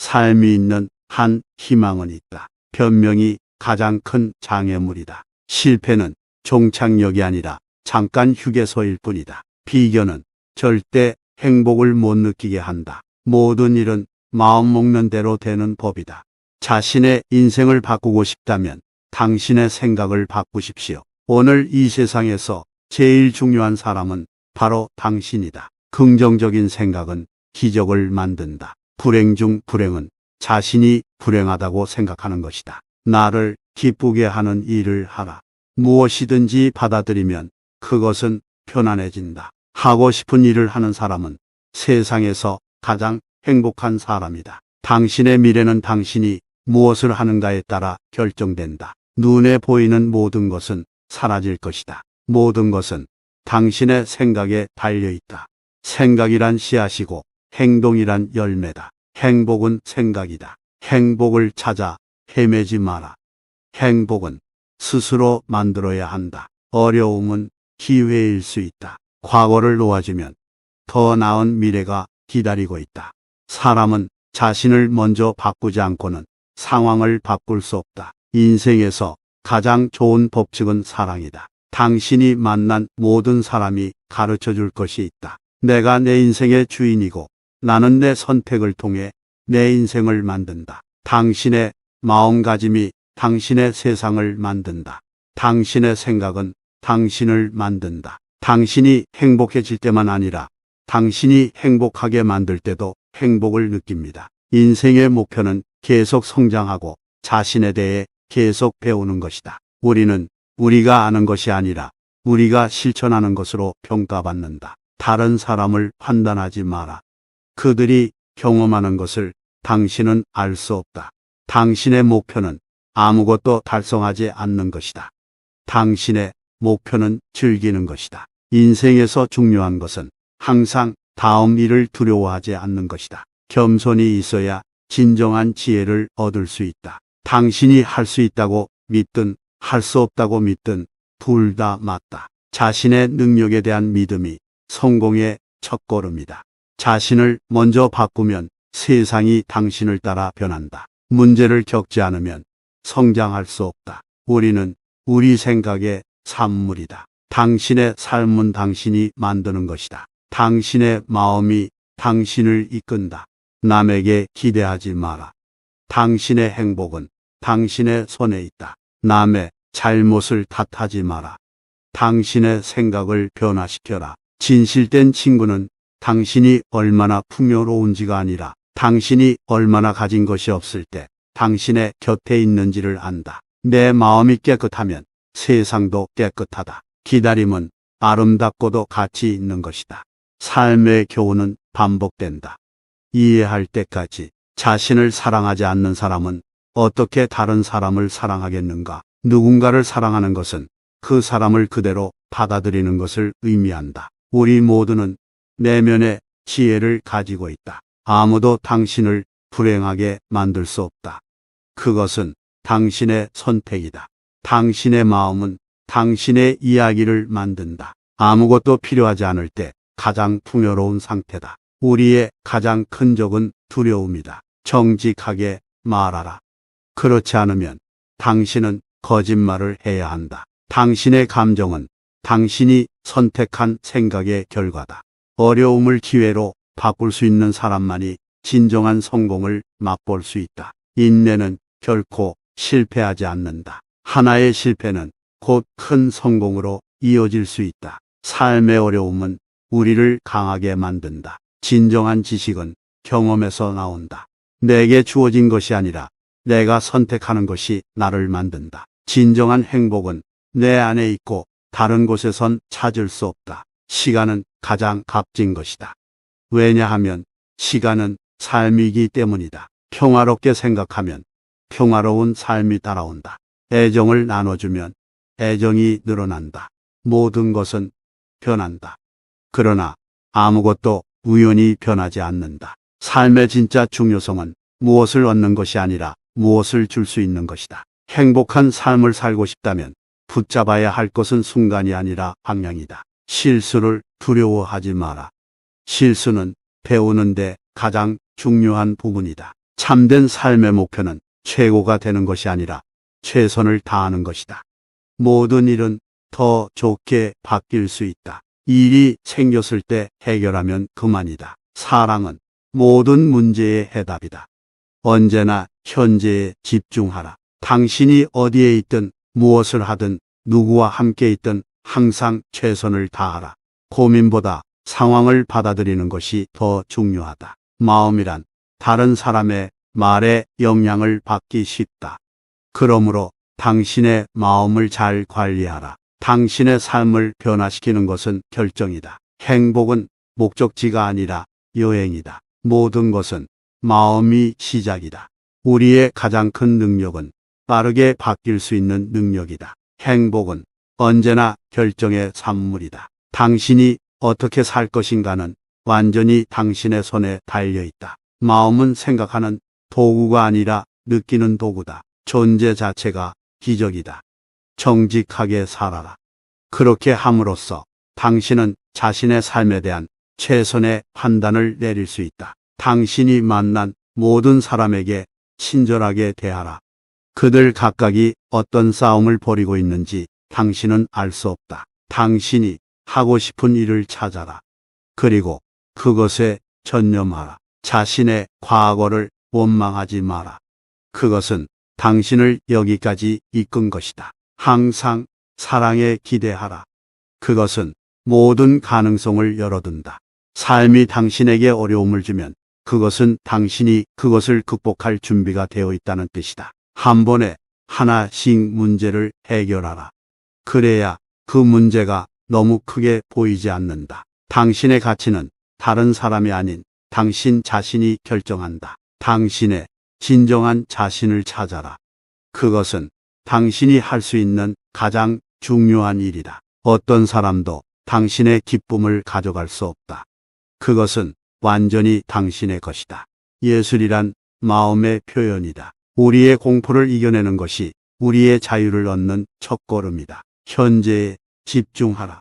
삶이 있는 한 희망은 있다. 변명이 가장 큰 장애물이다. 실패는 종착역이 아니라 잠깐 휴게소일 뿐이다. 비견은 절대 행복을 못 느끼게 한다. 모든 일은 마음 먹는 대로 되는 법이다. 자신의 인생을 바꾸고 싶다면 당신의 생각을 바꾸십시오. 오늘 이 세상에서 제일 중요한 사람은 바로 당신이다. 긍정적인 생각은 기적을 만든다. 불행 중 불행은 자신이 불행하다고 생각하는 것이다. 나를 기쁘게 하는 일을 하라. 무엇이든지 받아들이면 그것은 편안해진다. 하고 싶은 일을 하는 사람은 세상에서 가장 행복한 사람이다. 당신의 미래는 당신이 무엇을 하는가에 따라 결정된다. 눈에 보이는 모든 것은 사라질 것이다. 모든 것은 당신의 생각에 달려있다. 생각이란 씨앗이고 행동이란 열매다. 행복은 생각이다. 행복을 찾아 헤매지 마라. 행복은 스스로 만들어야 한다. 어려움은 기회일 수 있다. 과거를 놓아주면 더 나은 미래가 기다리고 있다. 사람은 자신을 먼저 바꾸지 않고는 상황을 바꿀 수 없다. 인생에서 가장 좋은 법칙은 사랑이다. 당신이 만난 모든 사람이 가르쳐 줄 것이 있다. 내가 내 인생의 주인이고 나는 내 선택을 통해 내 인생을 만든다. 당신의 마음가짐이 당신의 세상을 만든다. 당신의 생각은 당신을 만든다. 당신이 행복해질 때만 아니라 당신이 행복하게 만들 때도 행복을 느낍니다. 인생의 목표는 계속 성장하고 자신에 대해 계속 배우는 것이다. 우리는 우리가 아는 것이 아니라 우리가 실천하는 것으로 평가받는다. 다른 사람을 판단하지 마라. 그들이 경험하는 것을 당신은 알 수 없다. 당신의 목표는 아무것도 달성하지 않는 것이다. 당신의 목표는 즐기는 것이다. 인생에서 중요한 것은 항상 다음 일을 두려워하지 않는 것이다. 겸손이 있어야 진정한 지혜를 얻을 수 있다. 당신이 할 수 있다고 믿든 할 수 없다고 믿든 둘 다 맞다. 자신의 능력에 대한 믿음이 성공의 첫걸음이다. 자신을 먼저 바꾸면 세상이 당신을 따라 변한다. 문제를 겪지 않으면 성장할 수 없다. 우리는 우리 생각의 산물이다. 당신의 삶은 당신이 만드는 것이다. 당신의 마음이 당신을 이끈다. 남에게 기대하지 마라. 당신의 행복은 당신의 손에 있다. 남의 잘못을 탓하지 마라. 당신의 생각을 변화시켜라. 진실된 친구는 당신이 얼마나 풍요로운지가 아니라 당신이 얼마나 가진 것이 없을 때 당신의 곁에 있는지를 안다. 내 마음이 깨끗하면 세상도 깨끗하다. 기다림은 아름답고도 가치 있는 것이다. 삶의 교훈은 반복된다. 이해할 때까지. 자신을 사랑하지 않는 사람은 어떻게 다른 사람을 사랑하겠는가? 누군가를 사랑하는 것은 그 사람을 그대로 받아들이는 것을 의미한다. 우리 모두는 내면의 지혜를 가지고 있다. 아무도 당신을 불행하게 만들 수 없다. 그것은 당신의 선택이다. 당신의 마음은 당신의 이야기를 만든다. 아무것도 필요하지 않을 때 가장 풍요로운 상태다. 우리의 가장 큰 적은 두려움이다. 정직하게 말하라. 그렇지 않으면 당신은 거짓말을 해야 한다. 당신의 감정은 당신이 선택한 생각의 결과다. 어려움을 기회로 바꿀 수 있는 사람만이 진정한 성공을 맛볼 수 있다. 인내는 결코 실패하지 않는다. 하나의 실패는 곧 큰 성공으로 이어질 수 있다. 삶의 어려움은 우리를 강하게 만든다. 진정한 지식은 경험에서 나온다. 내게 주어진 것이 아니라 내가 선택하는 것이 나를 만든다. 진정한 행복은 내 안에 있고 다른 곳에선 찾을 수 없다. 시간은 가장 값진 것이다. 왜냐하면 시간은 삶이기 때문이다. 평화롭게 생각하면 평화로운 삶이 따라온다. 애정을 나눠주면 애정이 늘어난다. 모든 것은 변한다. 그러나 아무것도 우연히 변하지 않는다. 삶의 진짜 중요성은 무엇을 얻는 것이 아니라 무엇을 줄 수 있는 것이다. 행복한 삶을 살고 싶다면 붙잡아야 할 것은 순간이 아니라 방향이다. 실수를 두려워하지 마라. 실수는 배우는데 가장 중요한 부분이다. 참된 삶의 목표는 최고가 되는 것이 아니라 최선을 다하는 것이다. 모든 일은 더 좋게 바뀔 수 있다. 일이 생겼을 때 해결하면 그만이다. 사랑은 모든 문제의 해답이다. 언제나 현재에 집중하라. 당신이 어디에 있든 무엇을 하든 누구와 함께 있든 항상 최선을 다하라. 고민보다 상황을 받아들이는 것이 더 중요하다. 마음이란 다른 사람의 말에 영향을 받기 쉽다. 그러므로 당신의 마음을 잘 관리하라. 당신의 삶을 변화시키는 것은 결정이다. 행복은 목적지가 아니라 여행이다. 모든 것은 마음이 시작이다. 우리의 가장 큰 능력은 빠르게 바뀔 수 있는 능력이다. 행복은 언제나 결정의 산물이다. 당신이 어떻게 살 것인가는 완전히 당신의 손에 달려 있다. 마음은 생각하는 도구가 아니라 느끼는 도구다. 존재 자체가 기적이다. 정직하게 살아라. 그렇게 함으로써 당신은 자신의 삶에 대한 최선의 판단을 내릴 수 있다. 당신이 만난 모든 사람에게 친절하게 대하라. 그들 각각이 어떤 싸움을 벌이고 있는지 당신은 알 수 없다. 당신이 하고 싶은 일을 찾아라. 그리고 그것에 전념하라. 자신의 과거를 원망하지 마라. 그것은 당신을 여기까지 이끈 것이다. 항상 사랑에 기대하라. 그것은 모든 가능성을 열어둔다. 삶이 당신에게 어려움을 주면 그것은 당신이 그것을 극복할 준비가 되어 있다는 뜻이다. 한 번에 하나씩 문제를 해결하라. 그래야 그 문제가 너무 크게 보이지 않는다. 당신의 가치는 다른 사람이 아닌 당신 자신이 결정한다. 당신의 진정한 자신을 찾아라. 그것은 당신이 할 수 있는 가장 중요한 일이다. 어떤 사람도 당신의 기쁨을 가져갈 수 없다. 그것은 완전히 당신의 것이다. 예술이란 마음의 표현이다. 우리의 공포를 이겨내는 것이 우리의 자유를 얻는 첫걸음이다. 현재에 집중하라.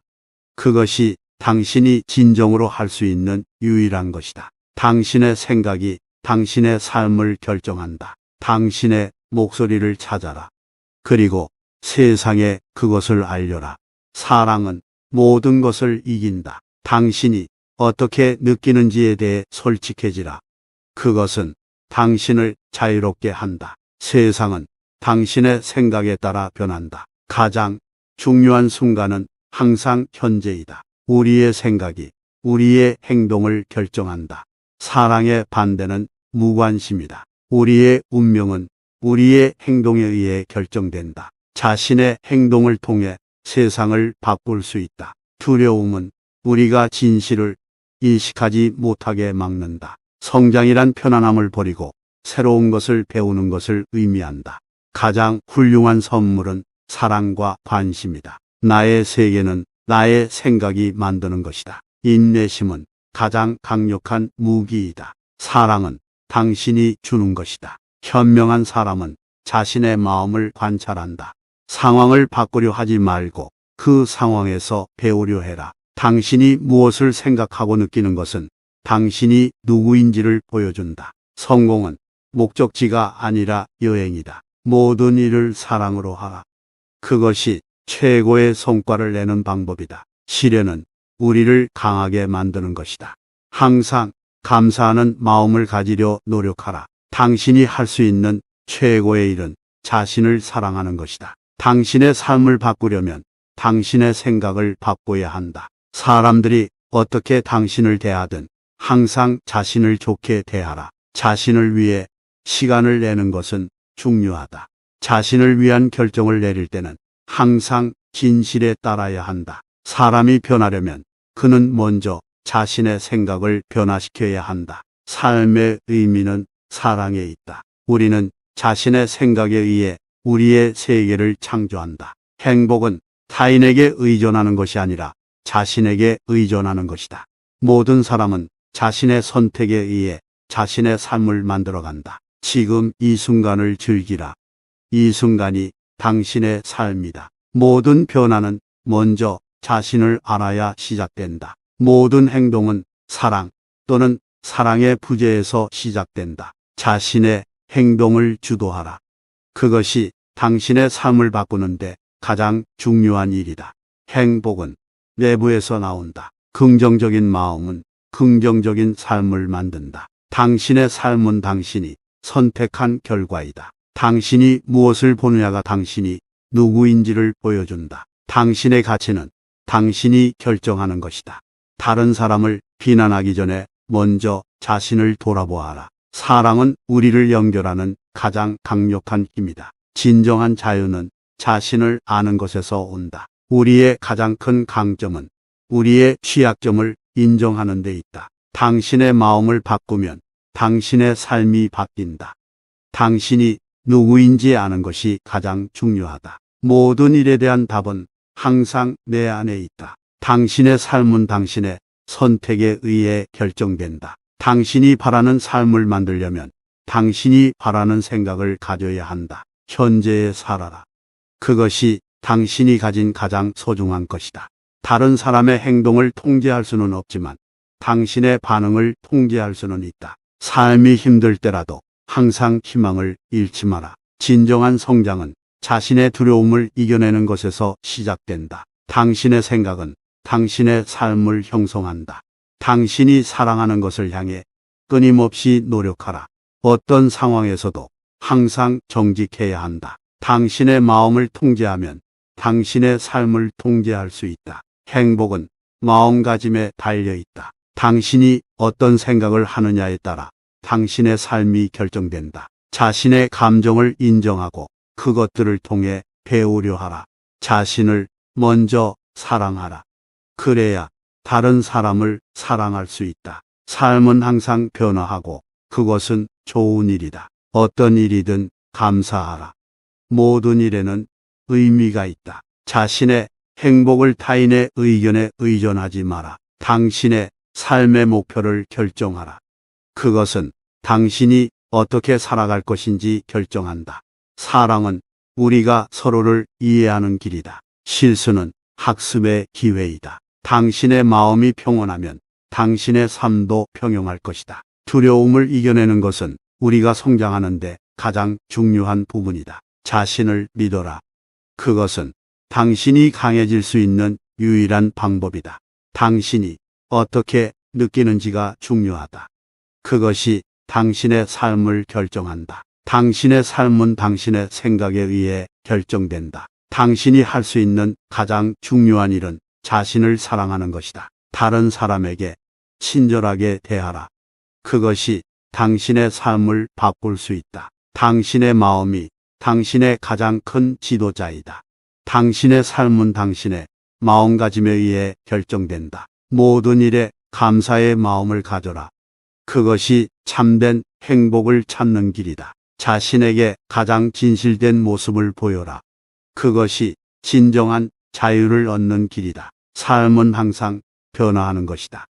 그것이 당신이 진정으로 할 수 있는 유일한 것이다. 당신의 생각이 당신의 삶을 결정한다. 당신의 목소리를 찾아라. 그리고 세상에 그것을 알려라. 사랑은 모든 것을 이긴다. 당신이 어떻게 느끼는지에 대해 솔직해지라. 그것은 당신을 자유롭게 한다. 세상은 당신의 생각에 따라 변한다. 가장 중요한 순간은 항상 현재이다. 우리의 생각이 우리의 행동을 결정한다. 사랑의 반대는 무관심이다. 우리의 운명은 우리의 행동에 의해 결정된다. 자신의 행동을 통해 세상을 바꿀 수 있다. 두려움은 우리가 진실을 인식하지 못하게 막는다. 성장이란 편안함을 버리고 새로운 것을 배우는 것을 의미한다. 가장 훌륭한 선물은 사랑과 관심이다. 나의 세계는 나의 생각이 만드는 것이다. 인내심은 가장 강력한 무기이다. 사랑은 당신이 주는 것이다. 현명한 사람은 자신의 마음을 관찰한다. 상황을 바꾸려 하지 말고 그 상황에서 배우려 해라. 당신이 무엇을 생각하고 느끼는 것은 당신이 누구인지를 보여준다. 성공은 목적지가 아니라 여행이다. 모든 일을 사랑으로 하라. 그것이 최고의 성과를 내는 방법이다. 시련은 우리를 강하게 만드는 것이다. 항상 감사하는 마음을 가지려 노력하라. 당신이 할 수 있는 최고의 일은 자신을 사랑하는 것이다. 당신의 삶을 바꾸려면 당신의 생각을 바꿔야 한다. 사람들이 어떻게 당신을 대하든 항상 자신을 좋게 대하라. 자신을 위해 시간을 내는 것은 중요하다. 자신을 위한 결정을 내릴 때는 항상 진실에 따라야 한다. 사람이 변하려면 그는 먼저 자신의 생각을 변화시켜야 한다. 삶의 의미는 사랑에 있다. 우리는 자신의 생각에 의해 우리의 세계를 창조한다. 행복은 타인에게 의존하는 것이 아니라 자신에게 의존하는 것이다. 모든 사람은 자신의 선택에 의해 자신의 삶을 만들어간다. 지금 이 순간을 즐기라. 이 순간이 당신의 삶이다. 모든 변화는 먼저 자신을 알아야 시작된다. 모든 행동은 사랑 또는 사랑의 부재에서 시작된다. 자신의 행동을 주도하라. 그것이 당신의 삶을 바꾸는데 가장 중요한 일이다. 행복은 내부에서 나온다. 긍정적인 마음은 긍정적인 삶을 만든다. 당신의 삶은 당신이 선택한 결과이다. 당신이 무엇을 보느냐가 당신이 누구인지를 보여준다. 당신의 가치는 당신이 결정하는 것이다. 다른 사람을 비난하기 전에 먼저 자신을 돌아보아라. 사랑은 우리를 연결하는 가장 강력한 힘이다. 진정한 자유는 자신을 아는 것에서 온다. 우리의 가장 큰 강점은 우리의 취약점을 인정하는 데 있다. 당신의 마음을 바꾸면 당신의 삶이 바뀐다. 당신이 누구인지 아는 것이 가장 중요하다. 모든 일에 대한 답은 항상 내 안에 있다. 당신의 삶은 당신의 선택에 의해 결정된다. 당신이 바라는 삶을 만들려면 당신이 바라는 생각을 가져야 한다. 현재에 살아라. 그것이 당신이 가진 가장 소중한 것이다. 다른 사람의 행동을 통제할 수는 없지만 당신의 반응을 통제할 수는 있다. 삶이 힘들 때라도 항상 희망을 잃지 마라. 진정한 성장은 자신의 두려움을 이겨내는 것에서 시작된다. 당신의 생각은 당신의 삶을 형성한다. 당신이 사랑하는 것을 향해 끊임없이 노력하라. 어떤 상황에서도 항상 정직해야 한다. 당신의 마음을 통제하면 당신의 삶을 통제할 수 있다. 행복은 마음가짐에 달려 있다. 당신이 어떤 생각을 하느냐에 따라 당신의 삶이 결정된다. 자신의 감정을 인정하고 그것들을 통해 배우려 하라. 자신을 먼저 사랑하라. 그래야 다른 사람을 사랑할 수 있다. 삶은 항상 변화하고 그것은 좋은 일이다. 어떤 일이든 감사하라. 모든 일에는 의미가 있다. 자신의 행복을 타인의 의견에 의존하지 마라. 당신의 삶의 목표를 결정하라. 그것은 당신이 어떻게 살아갈 것인지 결정한다. 사랑은 우리가 서로를 이해하는 길이다. 실수는 학습의 기회이다. 당신의 마음이 평온하면 당신의 삶도 평온할 것이다. 두려움을 이겨내는 것은 우리가 성장하는데 가장 중요한 부분이다. 자신을 믿어라. 그것은 당신이 강해질 수 있는 유일한 방법이다. 당신이 어떻게 느끼는지가 중요하다. 그것이 당신의 삶을 결정한다. 당신의 삶은 당신의 생각에 의해 결정된다. 당신이 할 수 있는 가장 중요한 일은 자신을 사랑하는 것이다. 다른 사람에게 친절하게 대하라. 그것이 당신의 삶을 바꿀 수 있다. 당신의 마음이 당신의 가장 큰 지도자이다. 당신의 삶은 당신의 마음가짐에 의해 결정된다. 모든 일에 감사의 마음을 가져라. 그것이 참된 행복을 찾는 길이다. 자신에게 가장 진실된 모습을 보여라. 그것이 진정한 자유를 얻는 길이다. 삶은 항상 변화하는 것이다.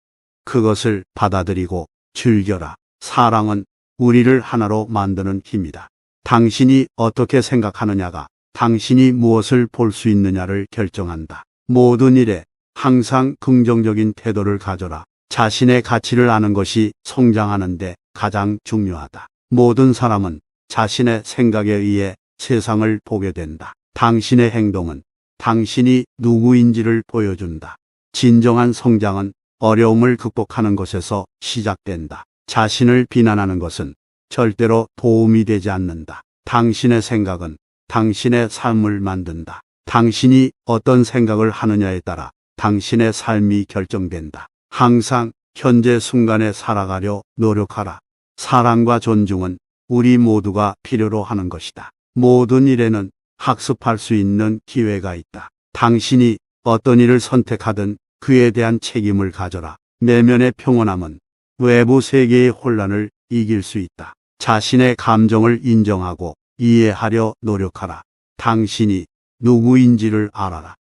그것을 받아들이고 즐겨라. 사랑은 우리를 하나로 만드는 힘이다. 당신이 어떻게 생각하느냐가 당신이 무엇을 볼 수 있느냐를 결정한다. 모든 일에 항상 긍정적인 태도를 가져라. 자신의 가치를 아는 것이 성장하는데 가장 중요하다. 모든 사람은 자신의 생각에 의해 세상을 보게 된다. 당신의 행동은 당신이 누구인지를 보여준다. 진정한 성장은 어려움을 극복하는 것에서 시작된다. 자신을 비난하는 것은 절대로 도움이 되지 않는다. 당신의 생각은 당신의 삶을 만든다. 당신이 어떤 생각을 하느냐에 따라 당신의 삶이 결정된다. 항상 현재 순간에 살아가려 노력하라. 사랑과 존중은 우리 모두가 필요로 하는 것이다. 모든 일에는 학습할 수 있는 기회가 있다. 당신이 어떤 일을 선택하든 그에 대한 책임을 가져라. 내면의 평온함은 외부 세계의 혼란을 이길 수 있다. 자신의 감정을 인정하고 이해하려 노력하라. 당신이 누구인지를 알아라.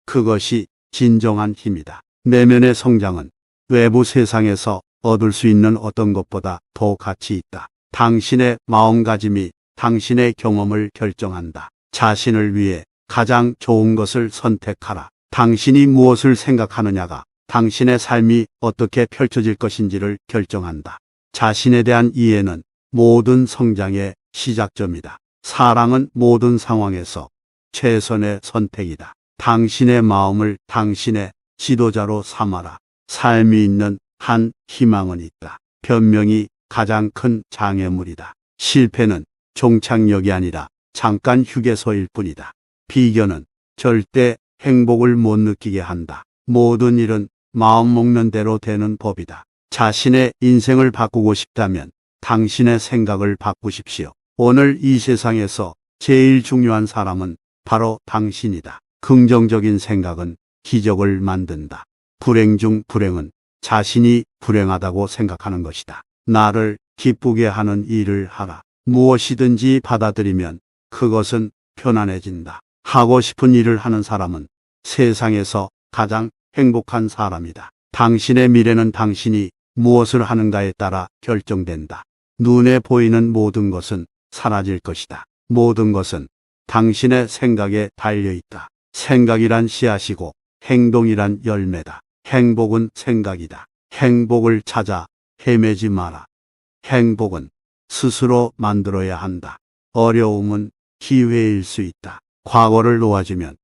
그것이 진정한 힘이다. 내면의 성장은 외부 세상에서 얻을 수 있는 어떤 것보다 더 가치 있다. 당신의 마음가짐이 당신의 경험을 결정한다. 자신을 위해 가장 좋은 것을 선택하라. 당신이 무엇을 생각하느냐가 당신의 삶이 어떻게 펼쳐질 것인지를 결정한다. 자신에 대한 이해는 모든 성장의 시작점이다. 사랑은 모든 상황에서 최선의 선택이다. 당신의 마음을 당신의 지도자로 삼아라. 삶이 있는 한 희망은 있다. 변명이 가장 큰 장애물이다. 실패는 종착역이 아니라 잠깐 휴게소일 뿐이다. 비견은 절대 행복을 못 느끼게 한다. 모든 일은 마음 먹는 대로 되는 법이다. 자신의 인생을 바꾸고 싶다면 당신의 생각을 바꾸십시오. 오늘 이 세상에서 제일 중요한 사람은 바로 당신이다. 긍정적인 생각은 기적을 만든다. 불행 중 불행은 자신이 불행하다고 생각하는 것이다. 나를 기쁘게 하는 일을 하라. 무엇이든지 받아들이면 그것은 편안해진다. 하고 싶은 일을 하는 사람은 세상에서 가장 행복한 사람이다. 당신의 미래는 당신이 무엇을 하는가에 따라 결정된다. 눈에 보이는 모든 것은 사라질 것이다. 모든 것은 당신의 생각에 달려있다. 생각이란 씨앗이고 행동이란 열매다. 행복은 생각이다. 행복을 찾아 헤매지 마라. 행복은 스스로 만들어야 한다. 어려움은 기회일 수 있다. 과거를 놓아주면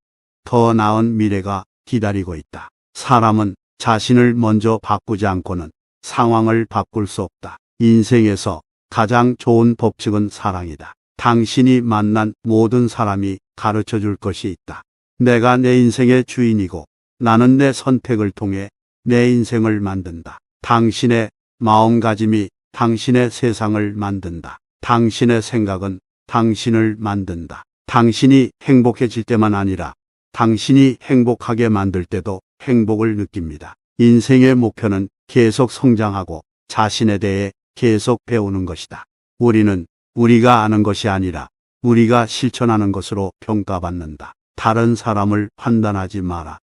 더 나은 미래가 기다리고 있다. 사람은 자신을 먼저 바꾸지 않고는 상황을 바꿀 수 없다. 인생에서 가장 좋은 법칙은 사랑이다. 당신이 만난 모든 사람이 가르쳐 줄 것이 있다. 내가 내 인생의 주인이고 나는 내 선택을 통해 내 인생을 만든다. 당신의 마음가짐이 당신의 세상을 만든다. 당신의 생각은 당신을 만든다. 당신이 행복해질 때만 아니라 당신이 행복하게 만들 때도 행복을 느낍니다. 인생의 목표는 계속 성장하고 자신에 대해 계속 배우는 것이다. 우리는 우리가 아는 것이 아니라 우리가 실천하는 것으로 평가받는다. 다른 사람을 판단하지 마라.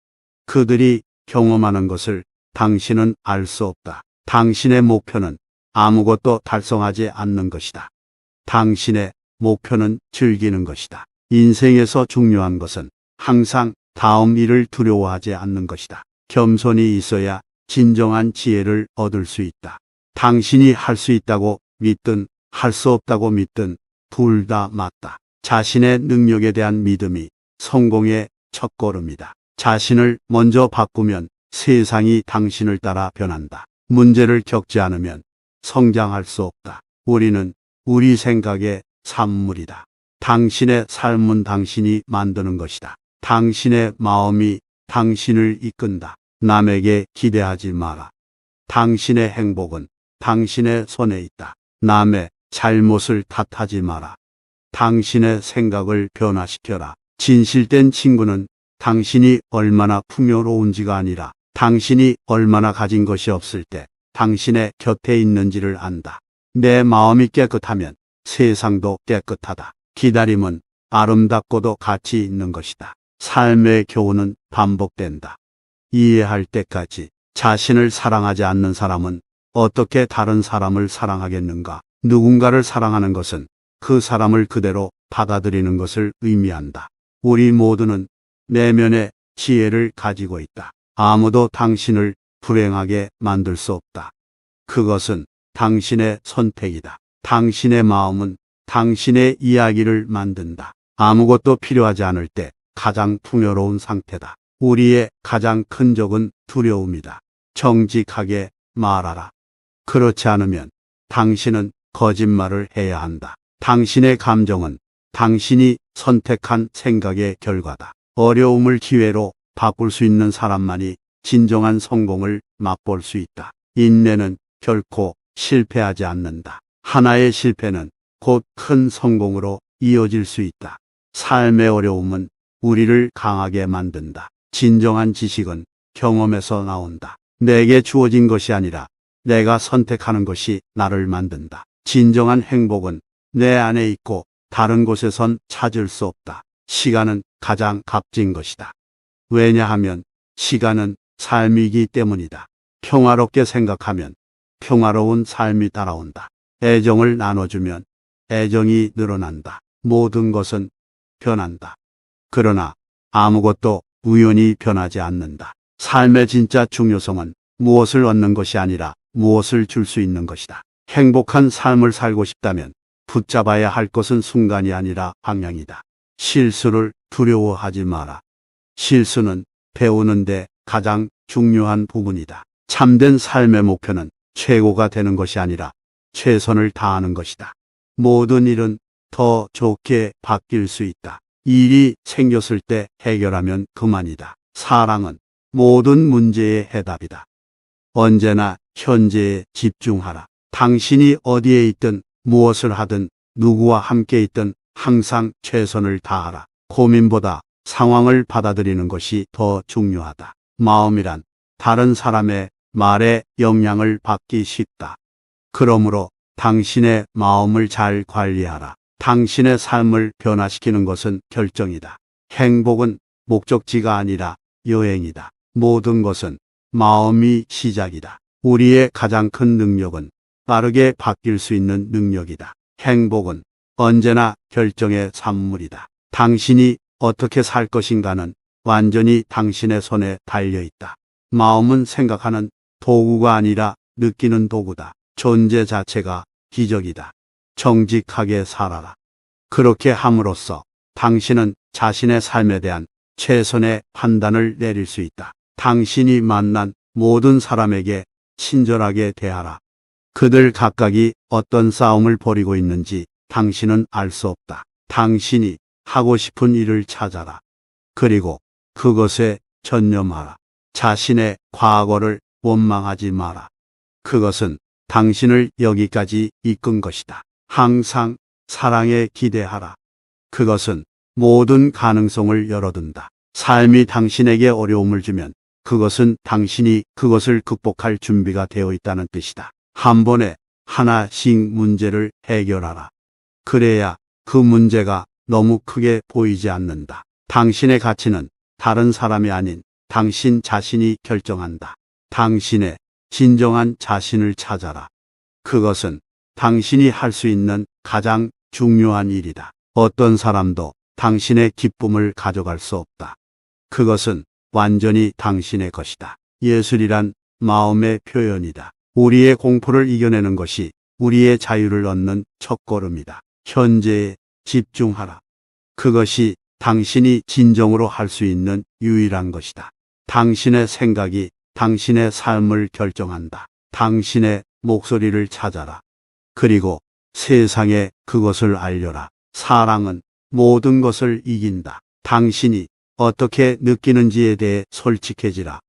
그들이 경험하는 것을 당신은 알 수 없다. 당신의 목표는 아무것도 달성하지 않는 것이다. 당신의 목표는 즐기는 것이다. 인생에서 중요한 것은 항상 다음 일을 두려워하지 않는 것이다. 겸손이 있어야 진정한 지혜를 얻을 수 있다. 당신이 할 수 있다고 믿든 할 수 없다고 믿든 둘 다 맞다. 자신의 능력에 대한 믿음이 성공의 첫걸음이다. 자신을 먼저 바꾸면 세상이 당신을 따라 변한다. 문제를 겪지 않으면 성장할 수 없다. 우리는 우리 생각의 산물이다. 당신의 삶은 당신이 만드는 것이다. 당신의 마음이 당신을 이끈다. 남에게 기대하지 마라. 당신의 행복은 당신의 손에 있다. 남의 잘못을 탓하지 마라. 당신의 생각을 변화시켜라. 진실된 친구는 당신이 얼마나 풍요로운지가 아니라 당신이 얼마나 가진 것이 없을 때 당신의 곁에 있는지를 안다. 내 마음이 깨끗하면 세상도 깨끗하다. 기다림은 아름답고도 가치 있는 것이다. 삶의 교훈은 반복된다. 이해할 때까지 자신을 사랑하지 않는 사람은 어떻게 다른 사람을 사랑하겠는가? 누군가를 사랑하는 것은 그 사람을 그대로 받아들이는 것을 의미한다. 우리 모두는 내면의 지혜를 가지고 있다. 아무도 당신을 불행하게 만들 수 없다. 그것은 당신의 선택이다. 당신의 마음은 당신의 이야기를 만든다. 아무것도 필요하지 않을 때 가장 풍요로운 상태다. 우리의 가장 큰 적은 두려움이다. 정직하게 말하라. 그렇지 않으면 당신은 거짓말을 해야 한다. 당신의 감정은 당신이 선택한 생각의 결과다. 어려움을 기회로 바꿀 수 있는 사람만이 진정한 성공을 맛볼 수 있다. 인내는 결코 실패하지 않는다. 하나의 실패는 곧 큰 성공으로 이어질 수 있다. 삶의 어려움은 우리를 강하게 만든다. 진정한 지식은 경험에서 나온다. 내게 주어진 것이 아니라 내가 선택하는 것이 나를 만든다. 진정한 행복은 내 안에 있고 다른 곳에선 찾을 수 없다. 시간은 가장 값진 것이다. 왜냐하면 시간은 삶이기 때문이다. 평화롭게 생각하면 평화로운 삶이 따라온다. 애정을 나눠주면 애정이 늘어난다. 모든 것은 변한다. 그러나 아무것도 우연히 변하지 않는다. 삶의 진짜 중요성은 무엇을 얻는 것이 아니라 무엇을 줄 수 있는 것이다. 행복한 삶을 살고 싶다면 붙잡아야 할 것은 순간이 아니라 방향이다. 실수를 두려워하지 마라. 실수는 배우는데 가장 중요한 부분이다. 참된 삶의 목표는 최고가 되는 것이 아니라 최선을 다하는 것이다. 모든 일은 더 좋게 바뀔 수 있다. 일이 생겼을 때 해결하면 그만이다. 사랑은 모든 문제의 해답이다. 언제나 현재에 집중하라. 당신이 어디에 있든 무엇을 하든 누구와 함께 있든 항상 최선을 다하라. 고민보다 상황을 받아들이는 것이 더 중요하다. 마음이란 다른 사람의 말에 영향을 받기 쉽다. 그러므로 당신의 마음을 잘 관리하라. 당신의 삶을 변화시키는 것은 결정이다. 행복은 목적지가 아니라 여행이다. 모든 것은 마음이 시작이다. 우리의 가장 큰 능력은 빠르게 바뀔 수 있는 능력이다. 행복은 언제나 결정의 산물이다. 당신이 어떻게 살 것인가는 완전히 당신의 손에 달려 있다. 마음은 생각하는 도구가 아니라 느끼는 도구다. 존재 자체가 기적이다. 정직하게 살아라. 그렇게 함으로써 당신은 자신의 삶에 대한 최선의 판단을 내릴 수 있다. 당신이 만난 모든 사람에게 친절하게 대하라. 그들 각각이 어떤 싸움을 벌이고 있는지 당신은 알 수 없다. 당신이 하고 싶은 일을 찾아라. 그리고 그것에 전념하라. 자신의 과거를 원망하지 마라. 그것은 당신을 여기까지 이끈 것이다. 항상 사랑에 기대하라. 그것은 모든 가능성을 열어둔다. 삶이 당신에게 어려움을 주면 그것은 당신이 그것을 극복할 준비가 되어 있다는 뜻이다. 한 번에 하나씩 문제를 해결하라. 그래야 그 문제가 너무 크게 보이지 않는다. 당신의 가치는 다른 사람이 아닌 당신 자신이 결정한다. 당신의 진정한 자신을 찾아라. 그것은 당신이 할 수 있는 가장 중요한 일이다. 어떤 사람도 당신의 기쁨을 가져갈 수 없다. 그것은 완전히 당신의 것이다. 예술이란 마음의 표현이다. 우리의 공포를 이겨내는 것이 우리의 자유를 얻는 첫걸음이다. 현재에 집중하라. 그것이 당신이 진정으로 할 수 있는 유일한 것이다. 당신의 생각이 당신의 삶을 결정한다. 당신의 목소리를 찾아라. 그리고 세상에 그것을 알려라. 사랑은 모든 것을 이긴다. 당신이 어떻게 느끼는지에 대해 솔직해지라.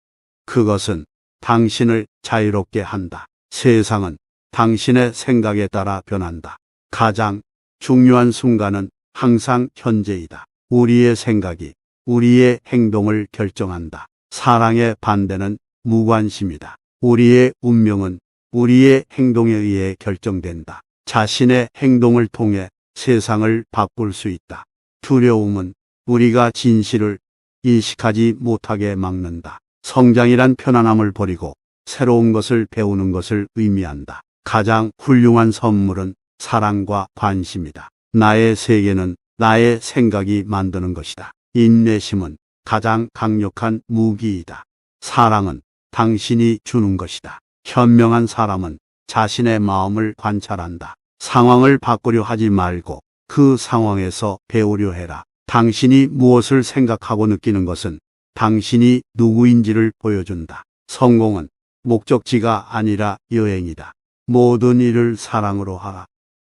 그것은 당신을 자유롭게 한다. 세상은 당신의 생각에 따라 변한다. 가장 중요한 순간은 항상 현재이다. 우리의 생각이 우리의 행동을 결정한다. 사랑의 반대는 무관심이다. 우리의 운명은 우리의 행동에 의해 결정된다. 자신의 행동을 통해 세상을 바꿀 수 있다. 두려움은 우리가 진실을 인식하지 못하게 막는다. 성장이란 편안함을 버리고 새로운 것을 배우는 것을 의미한다. 가장 훌륭한 선물은 사랑과 관심이다. 나의 세계는 나의 생각이 만드는 것이다. 인내심은 가장 강력한 무기이다. 사랑은 당신이 주는 것이다. 현명한 사람은 자신의 마음을 관찰한다. 상황을 바꾸려 하지 말고 그 상황에서 배우려 해라. 당신이 무엇을 생각하고 느끼는 것은 당신이 누구인지를 보여준다. 성공은 목적지가 아니라 여행이다. 모든 일을 사랑으로 하라.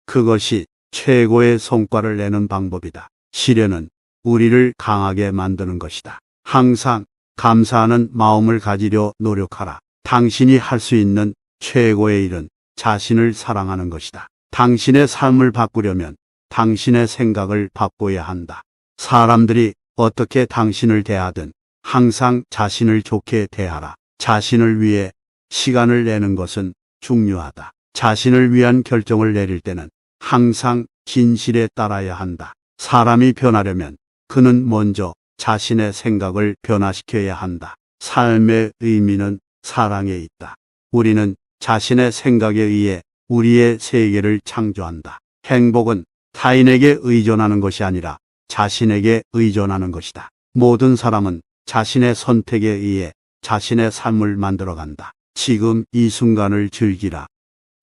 그것이 최고의 성과를 내는 방법이다. 시련은 우리를 강하게 만드는 것이다. 항상 감사하는 마음을 가지려 노력하라. 당신이 할 수 있는 최고의 일은 자신을 사랑하는 것이다. 당신의 삶을 바꾸려면 당신의 생각을 바꿔야 한다. 사람들이 어떻게 당신을 대하든 항상 자신을 좋게 대하라. 자신을 위해 시간을 내는 것은 중요하다. 자신을 위한 결정을 내릴 때는 항상 진실에 따라야 한다. 사람이 변하려면 그는 먼저 자신의 생각을 변화시켜야 한다. 삶의 의미는 사랑에 있다. 우리는 자신의 생각에 의해 우리의 세계를 창조한다. 행복은 타인에게 의존하는 것이 아니라 자신에게 의존하는 것이다. 모든 사람은 자신의 선택에 의해 자신의 삶을 만들어간다. 지금 이 순간을 즐기라.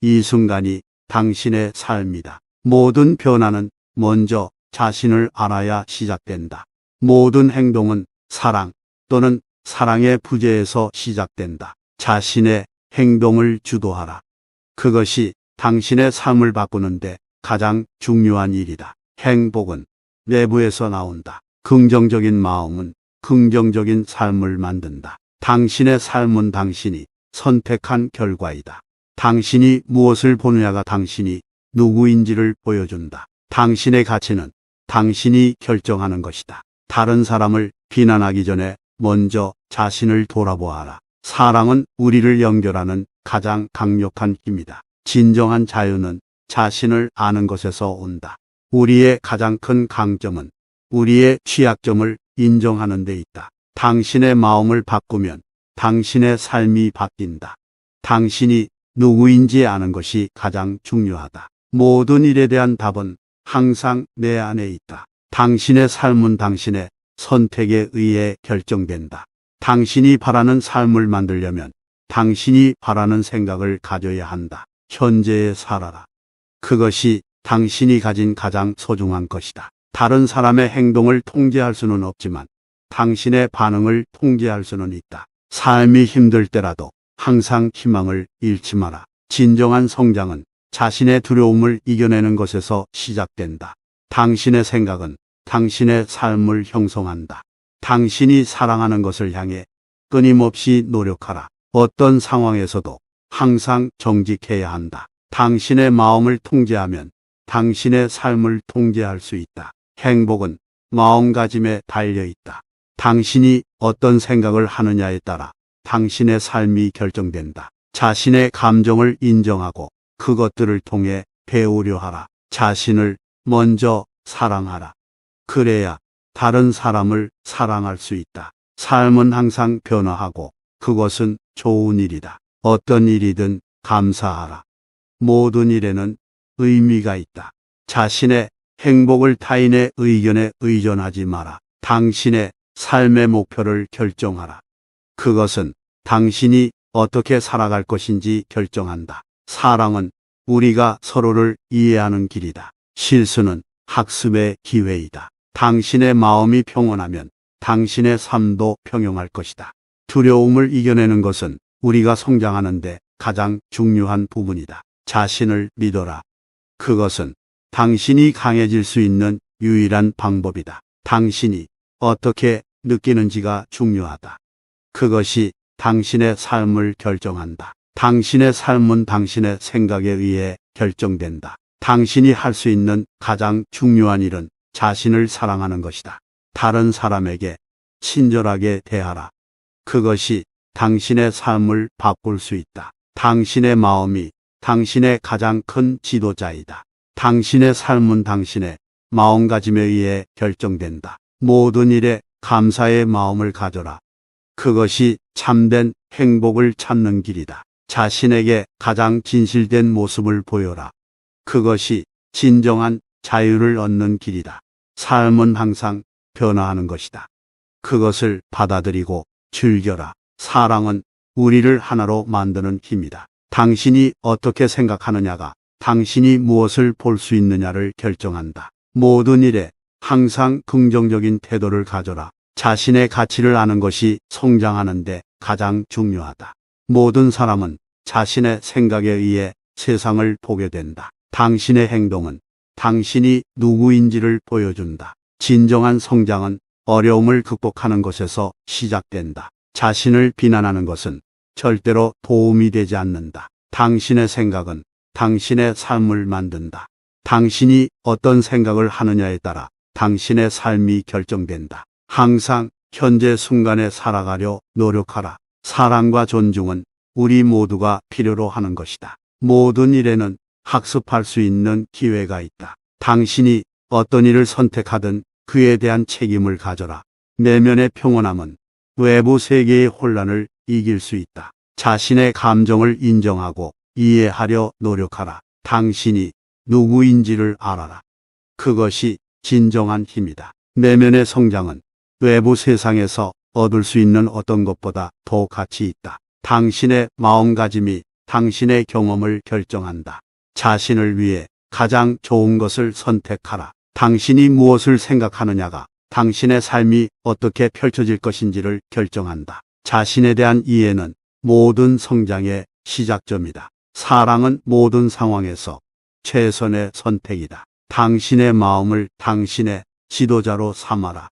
이 순간이 당신의 삶이다. 모든 변화는 먼저 자신을 알아야 시작된다. 모든 행동은 사랑 또는 사랑의 부재에서 시작된다. 자신의 행동을 주도하라. 그것이 당신의 삶을 바꾸는데 가장 중요한 일이다. 행복은 내부에서 나온다. 긍정적인 마음은 긍정적인 삶을 만든다. 당신의 삶은 당신이 선택한 결과이다. 당신이 무엇을 보느냐가 당신이 누구인지를 보여준다. 당신의 가치는 당신이 결정하는 것이다. 다른 사람을 비난하기 전에 먼저 자신을 돌아보아라. 사랑은 우리를 연결하는 가장 강력한 힘이다. 진정한 자유는 자신을 아는 것에서 온다. 우리의 가장 큰 강점은 우리의 취약점을 인정하는 데 있다. 당신의 마음을 바꾸면 당신의 삶이 바뀐다. 당신이 누구인지 아는 것이 가장 중요하다. 모든 일에 대한 답은 항상 내 안에 있다. 당신의 삶은 당신의 선택에 의해 결정된다. 당신이 바라는 삶을 만들려면 당신이 바라는 생각을 가져야 한다. 현재에 살아라. 그것이 당신이 가진 가장 소중한 것이다. 다른 사람의 행동을 통제할 수는 없지만 당신의 반응을 통제할 수는 있다. 삶이 힘들 때라도 항상 희망을 잃지 마라. 진정한 성장은 자신의 두려움을 이겨내는 것에서 시작된다. 당신의 생각은 당신의 삶을 형성한다. 당신이 사랑하는 것을 향해 끊임없이 노력하라. 어떤 상황에서도 항상 정직해야 한다. 당신의 마음을 통제하면 당신의 삶을 통제할 수 있다. 행복은 마음가짐에 달려 있다. 당신이 어떤 생각을 하느냐에 따라 당신의 삶이 결정된다. 자신의 감정을 인정하고 그것들을 통해 배우려 하라. 자신을 먼저 사랑하라. 그래야 다른 사람을 사랑할 수 있다. 삶은 항상 변화하고 그것은 좋은 일이다. 어떤 일이든 감사하라. 모든 일에는 의미가 있다. 자신의 행복을 타인의 의견에 의존하지 마라. 당신의 삶의 목표를 결정하라. 그것은 당신이 어떻게 살아갈 것인지 결정한다. 사랑은 우리가 서로를 이해하는 길이다. 실수는 학습의 기회이다. 당신의 마음이 평온하면 당신의 삶도 평온할 것이다. 두려움을 이겨내는 것은 우리가 성장하는데 가장 중요한 부분이다. 자신을 믿어라. 그것은 당신이 강해질 수 있는 유일한 방법이다. 당신이 어떻게 느끼는지가 중요하다. 그것이 당신의 삶을 결정한다. 당신의 삶은 당신의 생각에 의해 결정된다. 당신이 할 수 있는 가장 중요한 일은 자신을 사랑하는 것이다. 다른 사람에게 친절하게 대하라. 그것이 당신의 삶을 바꿀 수 있다. 당신의 마음이 당신의 가장 큰 지도자이다. 당신의 삶은 당신의 마음가짐에 의해 결정된다. 모든 일에 감사의 마음을 가져라. 그것이 참된 행복을 찾는 길이다. 자신에게 가장 진실된 모습을 보여라. 그것이 진정한 자유를 얻는 길이다. 삶은 항상 변화하는 것이다. 그것을 받아들이고 즐겨라. 사랑은 우리를 하나로 만드는 힘이다. 당신이 어떻게 생각하느냐가 당신이 무엇을 볼 수 있느냐를 결정한다. 모든 일에 항상 긍정적인 태도를 가져라. 자신의 가치를 아는 것이 성장하는데 가장 중요하다. 모든 사람은 자신의 생각에 의해 세상을 보게 된다. 당신의 행동은 당신이 누구인지를 보여준다. 진정한 성장은 어려움을 극복하는 것에서 시작된다. 자신을 비난하는 것은 절대로 도움이 되지 않는다. 당신의 생각은 당신의 삶을 만든다. 당신이 어떤 생각을 하느냐에 따라 당신의 삶이 결정된다. 항상 현재 순간에 살아가려 노력하라. 사랑과 존중은 우리 모두가 필요로 하는 것이다. 모든 일에는 학습할 수 있는 기회가 있다. 당신이 어떤 일을 선택하든 그에 대한 책임을 가져라. 내면의 평온함은 외부 세계의 혼란을 이길 수 있다. 자신의 감정을 인정하고 이해하려 노력하라. 당신이 누구인지를 알아라. 그것이 진정한 힘이다. 내면의 성장은 외부 세상에서 얻을 수 있는 어떤 것보다 더 가치 있다. 당신의 마음가짐이 당신의 경험을 결정한다. 자신을 위해 가장 좋은 것을 선택하라. 당신이 무엇을 생각하느냐가 당신의 삶이 어떻게 펼쳐질 것인지를 결정한다. 자신에 대한 이해는 모든 성장의 시작점이다. 사랑은 모든 상황에서 최선의 선택이다. 당신의 마음을 당신의 지도자로 삼아라.